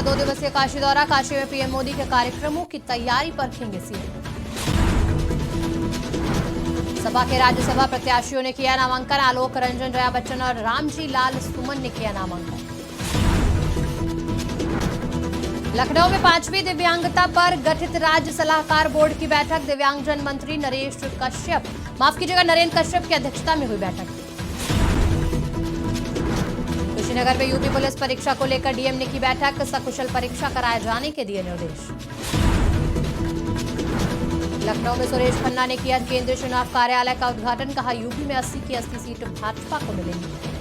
2 दिवसीय काशी दौरा। काशी में पीएम मोदी के कार्यक्रमों की तैयारी परखेंगे सीएम। सपा के राज्यसभा प्रत्याशियों ने किया नामांकन। आलोक रंजन, जया बच्चन और रामजी लाल सुमन ने किया नामांकन। लखनऊ में 5वीं दिव्यांगता पर गठित राज्य सलाहकार बोर्ड की बैठक। दिव्यांगजन मंत्री नरेंद्र कश्यप की अध्यक्षता में हुई बैठक। कुशीनगर में यूपी पुलिस परीक्षा को लेकर डीएम ने की बैठक। सकुशल परीक्षा कराए जाने के दिए निर्देश। लखनऊ में सुरेश खन्ना ने किया केंद्रीय चुनाव कार्यालय का उद्घाटन। कहा, यूपी में 80 की 80 सीट भाजपा को मिलेंगी।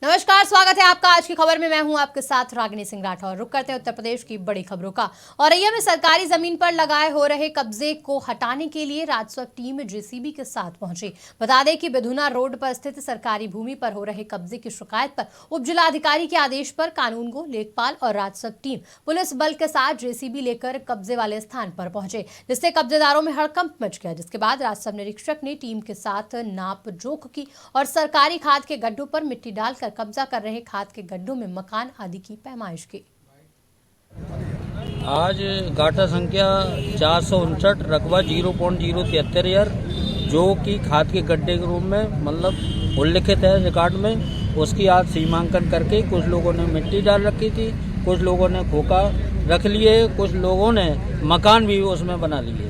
नमस्कार, स्वागत है आपका आज की खबर में। मैं हूं आपके साथ रागिनी सिंह राठौर। रुक करते हैं उत्तर प्रदेश की बड़ी खबरों का। औरैया में सरकारी जमीन पर लगाए हो रहे कब्जे को हटाने के लिए राजस्व टीम जेसीबी के साथ पहुंची। बता दें कि बिधुना रोड पर स्थित सरकारी भूमि पर हो रहे कब्जे की शिकायत पर उप जिलाधिकारी के आदेश पर कानूनगो, लेखपाल और राजस्व टीम पुलिस बल के साथ जेसीबी लेकर कब्जे वाले स्थान पर पहुंचे, जिससे कब्जेदारों में हड़कंप मच गया। जिसके बाद राजस्व निरीक्षक ने टीम के साथ नाप जोख की और सरकारी खाद के गड्ढों पर मिट्टी डालकर कब्जा कर रहे खाद के गड्ढों में मकान आदि की पैमाइश की। आज गाटा संख्या 459 रकबा 0.073 जो कि खाद के गड्ढे के रूप में मतलब उल्लिखित है रिकॉर्ड में, उसकी आज सीमांकन करके कुछ लोगों ने मिट्टी डाल रखी थी, कुछ लोगों ने खोखा रख लिए, कुछ लोगों ने मकान भी उसमें बना लिए।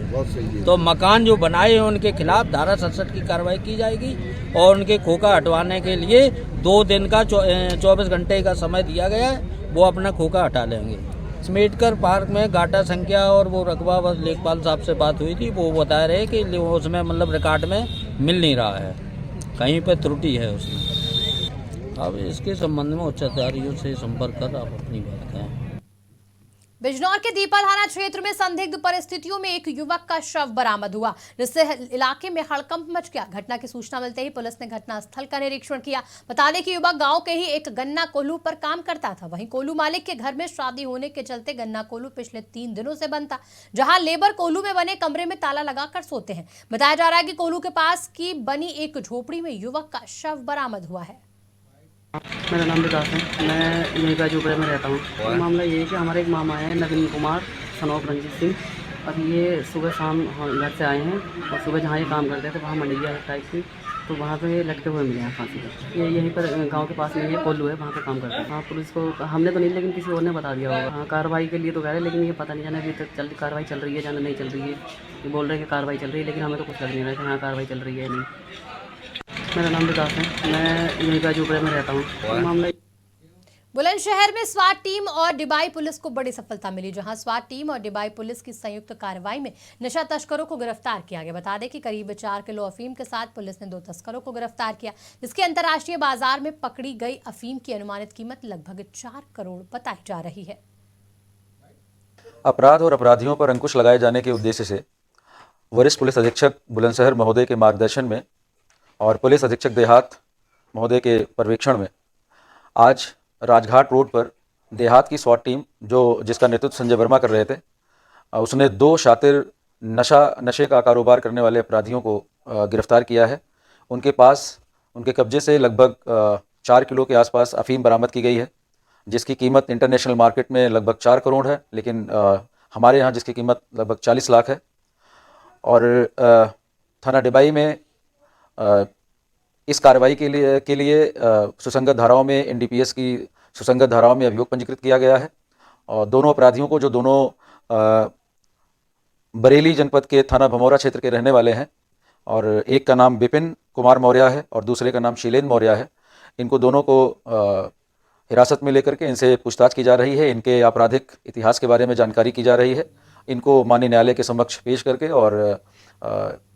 तो मकान जो बनाए हैं उनके खिलाफ धारा 67 की कार्रवाई की जाएगी और उनके खोखा हटवाने के लिए 2 दिन का 24 घंटे का समय दिया गया है। वो अपना खोखा हटा लेंगे। स्मेटकर पार्क में गाटा संख्या और वो रकबा बस लेखपाल साहब से बात हुई थी, वो बता रहे कि उसमें मतलब रिकॉर्ड में मिल नहीं रहा है, कहीं पे त्रुटि है उसमें। अब इसके संबंध में उच्च अधिकारियों से संपर्क कर आप अपनी बात कहें। बिजनौर के दीपा थाना क्षेत्र में संदिग्ध परिस्थितियों में एक युवक का शव बरामद हुआ, जिससे इलाके में हड़कंप मच गया। घटना की सूचना मिलते ही पुलिस ने घटनास्थल का निरीक्षण किया। बता दें कि युवक गांव के ही एक गन्ना कोल्हू पर काम करता था। वहीं कोल्हू मालिक के घर में शादी होने के चलते गन्ना कोल्हू पिछले 3 दिनों से बंद था, जहां लेबर कोल्हू में बने कमरे में ताला लगाकर सोते हैं। बताया जा रहा है कि कोल्हू के पास की बनी एक झोपड़ी में युवक का शव बरामद हुआ है। मेरा नाम विकास है, मैं यहीं का झोपड़े में रहता हूँ। तो मामला ये है कि हमारे एक मामा है नवीन कुमार सनोप रंजीत सिंह। अब ये सुबह शाम घर से आए हैं और सुबह जहाँ ये काम करते थे वहाँ मंडिया है टाइप की, तो वहाँ पे लटके हुए मिले हैं फांसी पर। ये यहीं पर गांव के पास में ये कोल्हू है, वहाँ पे काम करते हैं। हाँ, पुलिस को हमने तो नहीं, लेकिन किसी और ने बता दिया होगा। हाँ, कार्रवाई के लिए तो कह रहे हैं, लेकिन ये पता नहीं जाना अभी तक कार्रवाई चल रही है जाना नहीं चल रही है। ये बोल रहे हैं कि कार्रवाई चल रही है, लेकिन हमें तो कुछ लग नहीं रहा है कि हाँ कार्रवाई चल रही है या नहीं। मेरा नाम विकास है, मैं यहीं का झोपड़े में रहता हूँ। मामला बुलंदशहर में स्वाट टीम और डिबाई पुलिस को बड़ी सफलता मिली, जहां स्वाट टीम और डिबाई पुलिस की संयुक्त कार्रवाई में नशा तस्करों को गिरफ्तार किया गया। बता दें कि करीब 4 किलो अफीम के साथ पुलिस ने 2 तस्करों को गिरफ्तार किया, जिसकी अंतर्राष्ट्रीय बाजार में पकड़ी गई अफीम की अनुमानित कीमत लगभग 4 करोड़ बताई जा रही है। अपराध और अपराधियों पर अंकुश लगाए जाने के उद्देश्य से वरिष्ठ पुलिस अधीक्षक बुलंदशहर महोदय के मार्गदर्शन में और पुलिस अधीक्षक देहात महोदय के पर्यवेक्षण में आज राजघाट रोड पर देहात की स्वाट टीम जिसका नेतृत्व संजय वर्मा कर रहे थे, उसने 2 शातिर नशे का कारोबार करने वाले अपराधियों को गिरफ्तार किया है। उनके कब्जे से लगभग 4 किलो के आसपास अफीम बरामद की गई है, जिसकी कीमत इंटरनेशनल मार्केट में लगभग 4 करोड़ है, लेकिन हमारे यहाँ जिसकी कीमत लगभग 40 लाख है। और थाना डिबाई में इस कार्रवाई के लिए सुसंगत धाराओं में एनडीपीएस की सुसंगत धाराओं में अभियोग पंजीकृत किया गया है। और दोनों अपराधियों को, जो दोनों बरेली जनपद के थाना भमौरा क्षेत्र के रहने वाले हैं, और एक का नाम विपिन कुमार मौर्य है और दूसरे का नाम शीलेंद्र मौर्य है, इनको दोनों को हिरासत में लेकर के इनसे पूछताछ की जा रही है। इनके आपराधिक इतिहास के बारे में जानकारी की जा रही है। इनको माननीय न्यायालय के समक्ष पेश करके और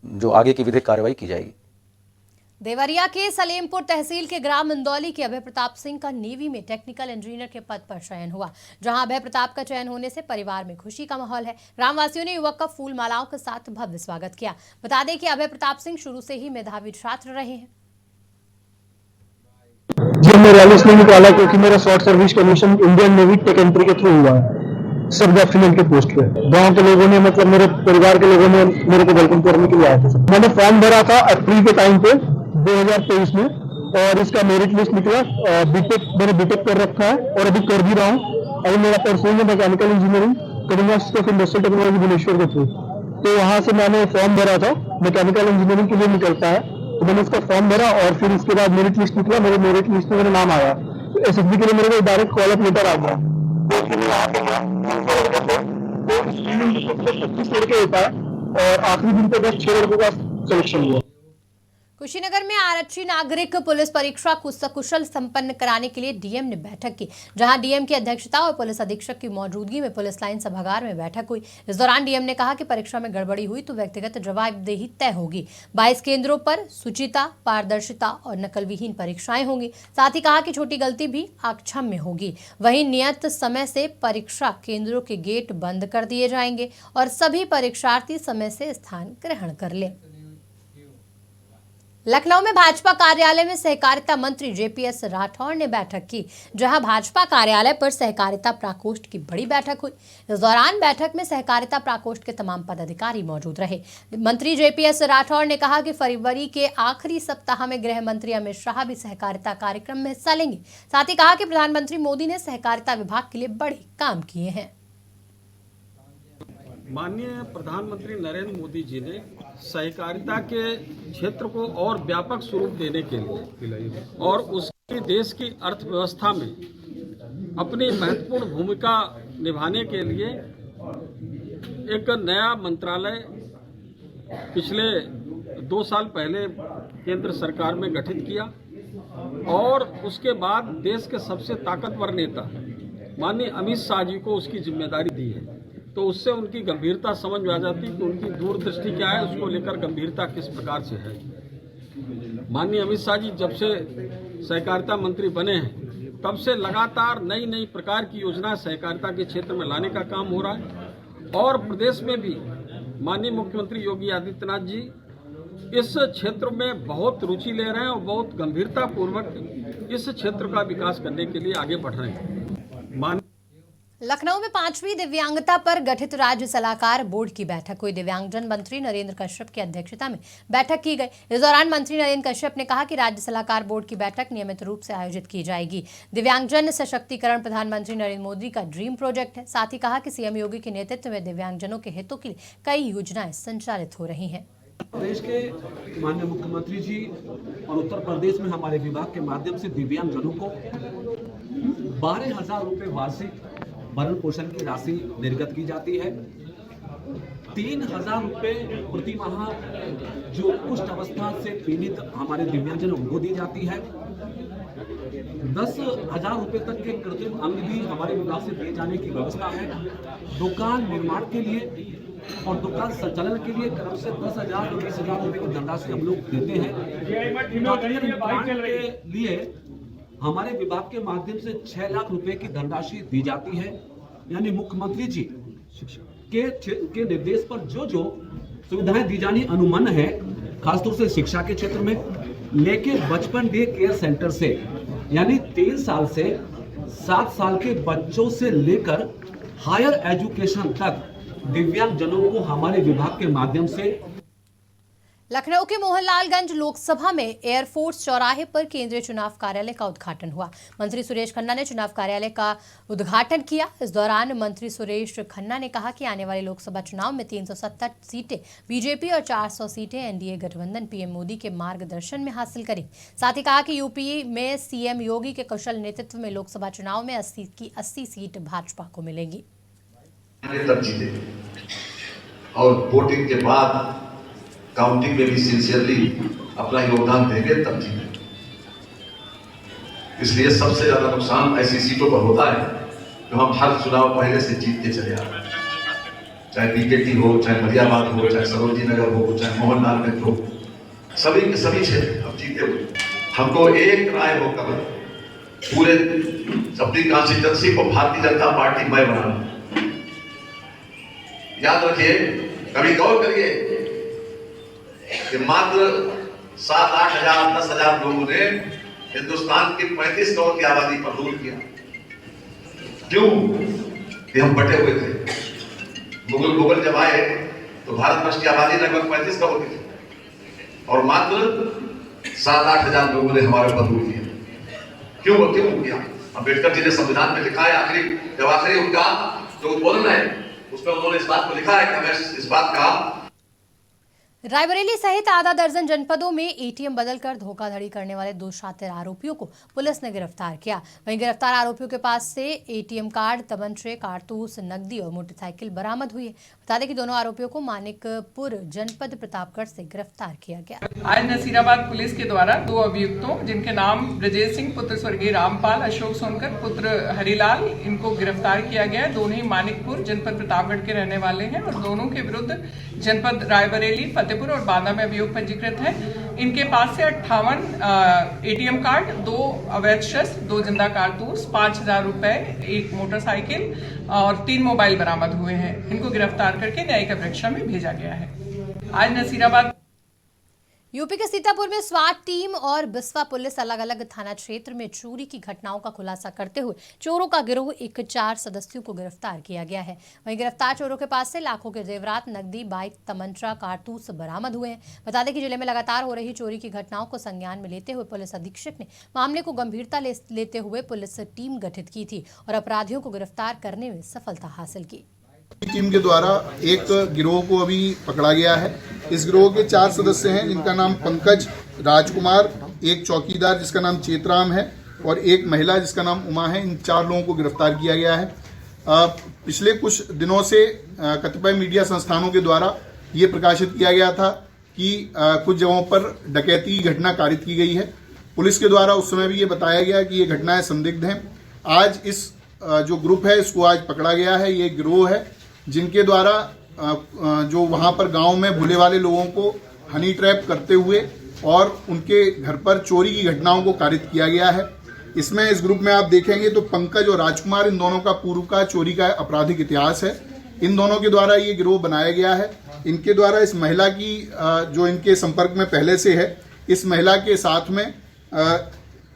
जो आगे की विधिक कार्रवाई की जाएगी। देवरिया के सलेमपुर तहसील के ग्राम इंदौली के अभय प्रताप सिंह का नेवी में टेक्निकल इंजीनियर के पद पर चयन हुआ, जहां अभय प्रताप का चयन होने से परिवार में खुशी का माहौल है। ग्रामवासियों ने युवक का फूल मालाओं के साथ भव्य स्वागत किया। बता दें कि अभय प्रताप सिंह शुरू से ही मेधावी छात्र रहे हैं। जिम में रैली इसलिए निकाला क्योंकि मेरा short service commission Indian navy take entry के थ्रू हुआ है, सब लेफ्टिनेंट के पोस्ट पे। गांव के लोगों ने, मतलब मेरे परिवार के लोगों ने मेरे को वेलकम करने के लिए आए थे। मैंने फॉर्म भरा था अप्रैल के टाइम पे 2023 में, और इसका मेरिट लिस्ट निकला। बीटेक मैंने बीटेक कर रखा है और अभी कर भी रहा हूँ। अभी मेरा परसों में मैकेनिकल इंजीनियरिंग करूंगा ऑफ इंडस्ट्रियल टेक्नोलॉजी भुवनेश्वर के थ्रू। तो वहाँ से मैंने फॉर्म भरा था, मैकेनिकल इंजीनियरिंग के लिए निकलता है, तो मैंने उसका फॉर्म भरा और फिर उसके बाद मेरिट लिस्ट निकला। मेरे मेरिट लिस्ट में मेरा नाम आया, तो एसएसबी के लिए मेरे को डायरेक्ट कॉल अप लेटर आ गया। लड़के होता है और आखिरी दिन पे बस 6 लड़कों का सिलेक्शन हुआ। कुशीनगर में आरक्षी नागरिक पुलिस परीक्षा को सकुशल संपन्न कराने के लिए डीएम ने बैठक की, जहां डीएम की अध्यक्षता और पुलिस अधीक्षक की मौजूदगी में पुलिस लाइन सभागार में बैठक हुई। इस दौरान डीएम ने कहा कि परीक्षा में गड़बड़ी हुई तो व्यक्तिगत जवाबदेही तय होगी। 22 केंद्रों पर सुचिता, पारदर्शिता और नकलविहीन परीक्षाएं होंगी। साथ ही कहा कि छोटी गलती भी अक्षम्य होगी। वहीं नियत समय से परीक्षा केंद्रों के गेट बंद कर दिए जाएंगे और सभी परीक्षार्थी समय से स्थान ग्रहण कर लें। लखनऊ में भाजपा कार्यालय में सहकारिता मंत्री जेपीएस राठौर ने बैठक की, जहां भाजपा कार्यालय पर सहकारिता प्रकोष्ठ की बड़ी बैठक हुई। इस दौरान बैठक में सहकारिता प्रकोष्ठ के तमाम पदाधिकारी मौजूद रहे। मंत्री जेपीएस राठौर ने कहा कि फरवरी के आखिरी सप्ताह में गृह मंत्री अमित शाह भी सहकारिता कार्यक्रम में हिस्सा लेंगे। साथ ही कहा कि प्रधानमंत्री मोदी ने सहकारिता विभाग के लिए बड़े काम किए हैं। माननीय प्रधानमंत्री नरेंद्र मोदी जी ने सहकारिता के क्षेत्र को और व्यापक स्वरूप देने के लिए और उसकी देश की अर्थव्यवस्था में अपनी महत्वपूर्ण भूमिका निभाने के लिए एक नया मंत्रालय पिछले 2 साल पहले केंद्र सरकार में गठित किया और उसके बाद देश के सबसे ताकतवर नेता माननीय अमित शाह जी को उसकी जिम्मेदारी दी है। तो उससे उनकी गंभीरता समझ में आ जाती कि उनकी दूरदृष्टि क्या है, उसको लेकर गंभीरता किस प्रकार से है। माननीय अमित शाह जी जब से सहकारिता मंत्री बने हैं तब से लगातार नई नई प्रकार की योजनाएं सहकारिता के क्षेत्र में लाने का काम हो रहा है और प्रदेश में भी माननीय मुख्यमंत्री योगी आदित्यनाथ जी इस क्षेत्र में बहुत रुचि ले रहे हैं और बहुत गंभीरता पूर्वक इस क्षेत्र का विकास करने के लिए आगे बढ़ रहे हैं। लखनऊ में 5वीं दिव्यांगता पर गठित राज्य सलाहकार बोर्ड की बैठक हुई। दिव्यांगजन मंत्री नरेंद्र कश्यप की अध्यक्षता में बैठक की गई। इस दौरान मंत्री नरेंद्र कश्यप ने कहा कि राज्य सलाहकार बोर्ड की बैठक नियमित रूप से आयोजित की जाएगी। दिव्यांगजन सशक्तिकरण प्रधानमंत्री नरेंद्र मोदी का ड्रीम प्रोजेक्ट है। साथ ही कहा कि सीएम योगी के नेतृत्व में दिव्यांगजनों के हितों के लिए कई योजनाएं संचालित हो रही हैं। प्रदेश के माननीय मुख्यमंत्री जी और उत्तर प्रदेश में हमारे विभाग के माध्यम से दिव्यांगजनों को 12,000 रुपये वार्षिक भरण पोषण की राशि निर्गत की जाती है। 3,000 रुपये प्रति माह जो कुष्ठ अवस्था से पीड़ित हमारे दिव्यांगजन उनको दी जाती है। 10,000 रुपये तक के कृत्रिम अंग भी हमारे विभाग से दिए जाने की व्यवस्था है। दुकान निर्माण के लिए और दुकान संचालन के लिए क्रम से 10,000 और 20,000 रुपये की धनराशि हम लोग देते हैं। के लिए हमारे विभाग के माध्यम से 6 लाख रुपए की धनराशि दी जाती है। यानी मुख्यमंत्री जी के निर्देश पर जो जो सुविधाएं दी जानी अनुमन्य है, खासतौर से शिक्षा के क्षेत्र में, लेके बचपन डे केयर सेंटर से यानी 3 साल से 7 साल के बच्चों से लेकर हायर एजुकेशन तक दिव्यांगजनों को हमारे विभाग के माध्यम से। लखनऊ के मोहनलालगंज लोकसभा में एयरफोर्स चौराहे पर केंद्रीय चुनाव कार्यालय का उद्घाटन हुआ। मंत्री सुरेश खन्ना ने चुनाव कार्यालय का उद्घाटन किया। इस दौरान मंत्री सुरेश खन्ना ने कहा कि आने वाले लोकसभा चुनाव में 370 सीटें बीजेपी और 400 सीटें एनडीए गठबंधन पीएम मोदी के मार्गदर्शन में हासिल करें। साथ ही कहा कि यूपी में सीएम योगी के कुशल नेतृत्व में लोकसभा चुनाव में 80 सीट भाजपा को मिलेंगी। और वोटिंग के बाद काउंटिंग में भी सिंसियरली अपना योगदान देंगे तब जीतेंगे। इसलिए सबसे ज्यादा नुकसान ऐसी सीटों पर होता है जो हम हर चुनाव पहले से जीतते चले आ रहे हैं, चाहे बीकेटी हो, चाहे मलियाबाद हो, चाहे सरोजनी नगर हो, चाहे मोहनलालगंज हो, सभी के सभी क्षेत्र अब जीते हुए। हमको एक राय होकर पूरे अपनी कॉन्स्टिट्यूंसी को भारतीय जनता पार्टी में बनाना। याद रखिए, कभी गौर करिए कि मात्र 7-8 हजार 10,000 लोगों ने हिंदुस्तान की 35 करोड़ की आबादी पर रूल किया। क्यों? कि हम बटे हुए थे। मुगल जब आए तो भारतवर्ष की आबादी लगभग 35 करोड़ की थी और मात्र 7-8 हजार लोगों ने हमारे ऊपर हुई है। क्यों किया? अम्बेडकर जी ने संविधान में लिखा है, आखिरी उनका जो उद्बोधन है उसमें उन्होंने इस बात को लिखा है कि हमें इस बात का रायबरेली सहित आधा दर्जन जनपदों में एटीएम बदलकर धोखाधड़ी करने वाले 2 शातिर आरोपियों को पुलिस ने गिरफ्तार किया। वहीं गिरफ्तार आरोपियों के पास से एटीएम कार्ड, तमंचे, कारतूस, नकदी और मोटरसाइकिल बरामद हुई है। बता दें कि दोनों आरोपियों को मानिकपुर जनपद प्रतापगढ़ से गिरफ्तार किया गया। आज नसीराबाद पुलिस के द्वारा 2 अभियुक्तों जिनके नाम ब्रजेश सिंह पुत्र स्वर्गीय रामपाल, अशोक सोनकर पुत्र हरिलाल, इनको गिरफ्तार किया गया। दोनों ही मानिकपुर जनपद प्रतापगढ़ के रहने वाले हैं और दोनों के विरुद्ध जनपद रायबरेली, फतेहपुर और बांदा में अभियोग पंजीकृत है। इनके पास से 58 एटीएम कार्ड, 2 अवैध शस्त्र, 2 जिंदा कारतूस, 5,000 रुपए, 1 मोटरसाइकिल और 3 मोबाइल बरामद हुए हैं। इनको गिरफ्तार करके न्यायिक परीक्षा में भेजा गया है। आज नसीराबाद यूपी के सीतापुर में स्वाट टीम और बिस्वा पुलिस अलग अलग थाना क्षेत्र में चोरी की घटनाओं का खुलासा करते हुए चोरों का गिरोह 4 सदस्यों को गिरफ्तार किया गया है। वहीं गिरफ्तार चोरों के पास से लाखों के जेवरात, नकदी, बाइक, तमंचा, कारतूस बरामद हुए हैं। बता दें कि जिले में लगातार हो रही चोरी की घटनाओं को संज्ञान में लेते हुए पुलिस अधीक्षक ने मामले को गंभीरता लेते हुए पुलिस टीम गठित की थी और अपराधियों को गिरफ्तार करने में सफलता हासिल की। टीम के द्वारा एक गिरोह को अभी पकड़ा गया है। इस गिरोह के 4 सदस्य हैं जिनका नाम पंकज, राजकुमार, एक चौकीदार जिसका नाम चेतराम है और एक महिला जिसका नाम उमा है। इन 4 लोगों को गिरफ्तार किया गया है। पिछले कुछ दिनों से कतिपय मीडिया संस्थानों के द्वारा ये प्रकाशित किया गया था कि कुछ जगहों पर डकैती की घटना कारित की गई है। पुलिस के द्वारा उस समय भी ये बताया गया कि ये घटनाएं संदिग्ध हैं। आज इस जो ग्रुप है इसको आज पकड़ा गया है। ये गिरोह है जिनके द्वारा जो वहां पर गांव में भूले वाले लोगों को हनी ट्रैप करते हुए और उनके घर पर चोरी की घटनाओं को कारित किया गया है। इसमें इस ग्रुप में आप देखेंगे तो पंकज और राजकुमार, इन दोनों का पूर्व का चोरी का आपराधिक इतिहास है। इन दोनों के द्वारा ये गिरोह बनाया गया है। इनके द्वारा इस महिला की जो इनके संपर्क में पहले से है, इस महिला के साथ में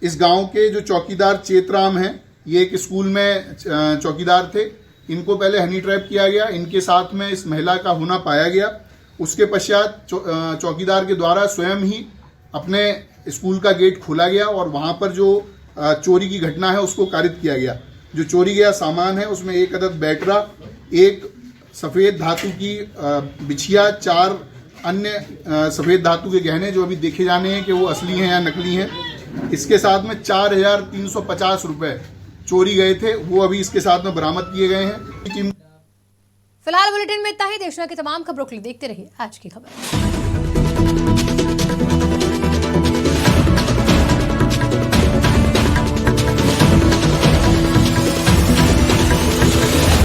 इस गाँव के जो चौकीदार चेतराम हैं, ये एक स्कूल में चौकीदार थे। इनको पहले हनी ट्रैप किया गया। इनके साथ में इस महिला का होना पाया गया। उसके पश्चात चौकीदार के द्वारा स्वयं ही अपने स्कूल का गेट खोला गया और वहां पर जो चोरी की घटना है उसको कारित किया गया। जो चोरी गया सामान है उसमें 1 अदद बैटरा, 1 सफ़ेद धातु की बिछिया, 4 अन्य सफ़ेद धातु के गहने जो अभी देखे जाने हैं कि वो असली हैं या नकली हैं। इसके साथ में 4,350 रुपये चोरी गए थे, वो अभी इसके साथ में बरामद किए गए हैं। फिलहाल बुलेटिन में इतना ही। देश की तमाम खबरों के लिए देखते रहिए आज की खबर।